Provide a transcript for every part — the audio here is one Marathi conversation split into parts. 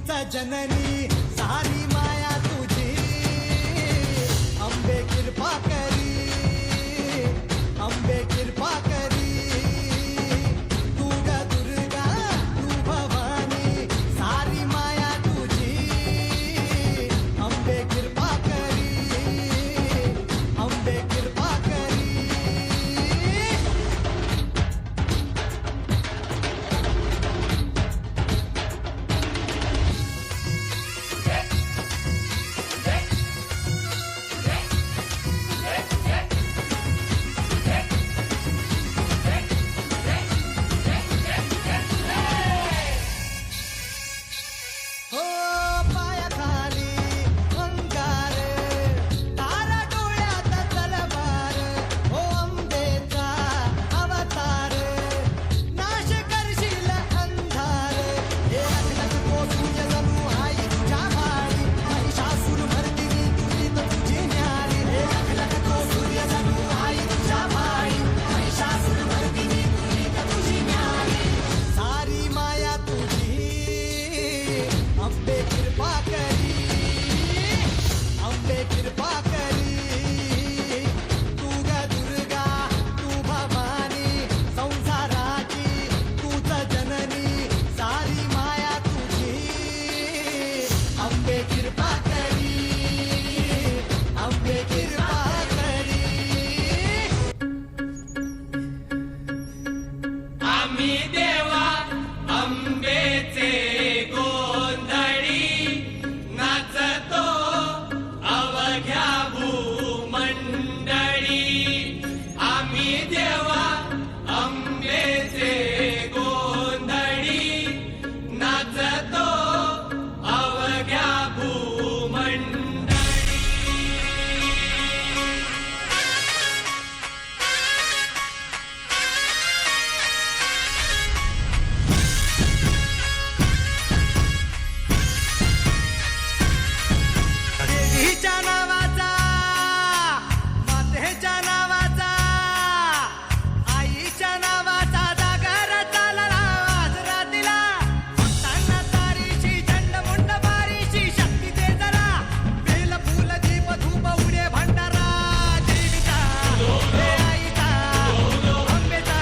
तूच जननी सारी माया तुझी अंबे कृपा करी अंबे कृपा करी तू ग दुर्गा तू भवानी सारी माया तुझी अंबे कृपा करी अंबे कृपा करी हो पायाखाली अंगार तारा डोळ्यात तलवार हो अंबेचा अवतार नाश करशील अंधार हे अखंड कोसुज जणू आई तुझ्या माळी महिषासूर मर्दिनी तुझी तर तुझी न्यारी हे अखंड कोसुज जणू आई तुझ्या माळी महिषासूर मर्दिनी तुझी तर तुझी न्यारी सारी माया तुझी अंबे कृपा करी अंबे कृपा करी तू ग दुर्गा तू भवानी संसाराची तूच जननी सारी माया तुझी अंबे कृपा करी अंबे कृपा करी आम्ही देवा अंबेचे गोंधळी नाचतो अवघ्या भूमंडळी आम्ही देवा अंबेचे गोंधळी नाचतो अवघ्या भूमंडळी देवीच्या नावाचा मातेच्या नावाचा आईच्या नावाचा जागर चालला आज रातीला भक्तांना तारीची झंड मुंड बारीची शक्ती दे जरा बेल फुल दीप धूप उडे भंडारा देवीचा हे आईचा अंबेचा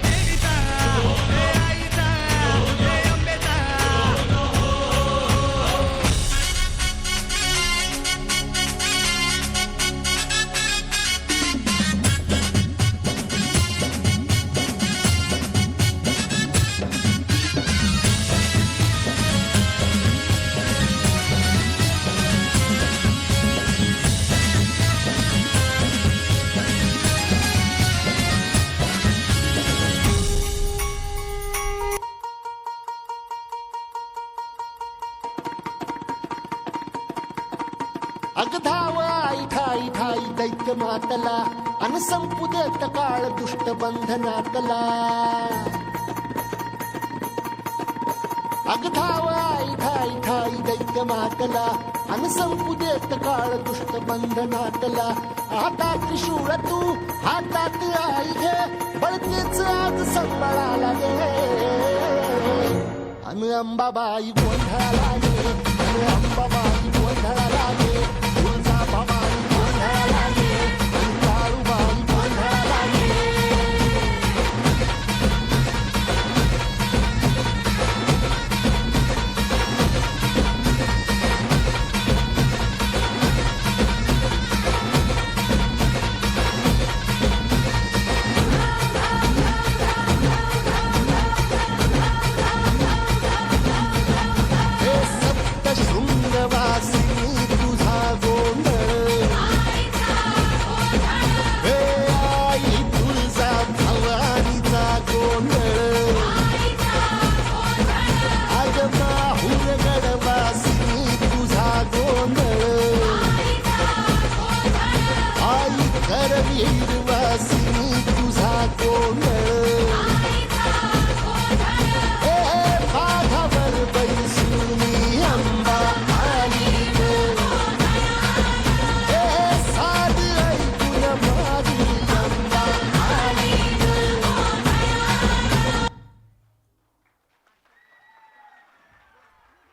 देवीचा हे आईचा हे अंबेचा अगधाव आई ठाई ठाई दैत्य मातला अन संपू देत काळ दुष्ट बंधनातला अगधाव आई ठाई ठाई दैत्य मातला अन संपू देत काळ दुष्ट बंधनातला हातात त्रिशूळ तू हातात आई घे बळतेच आज संबळाला गे अन अंबाबाई गोंधळाला गे अन अंबाबाई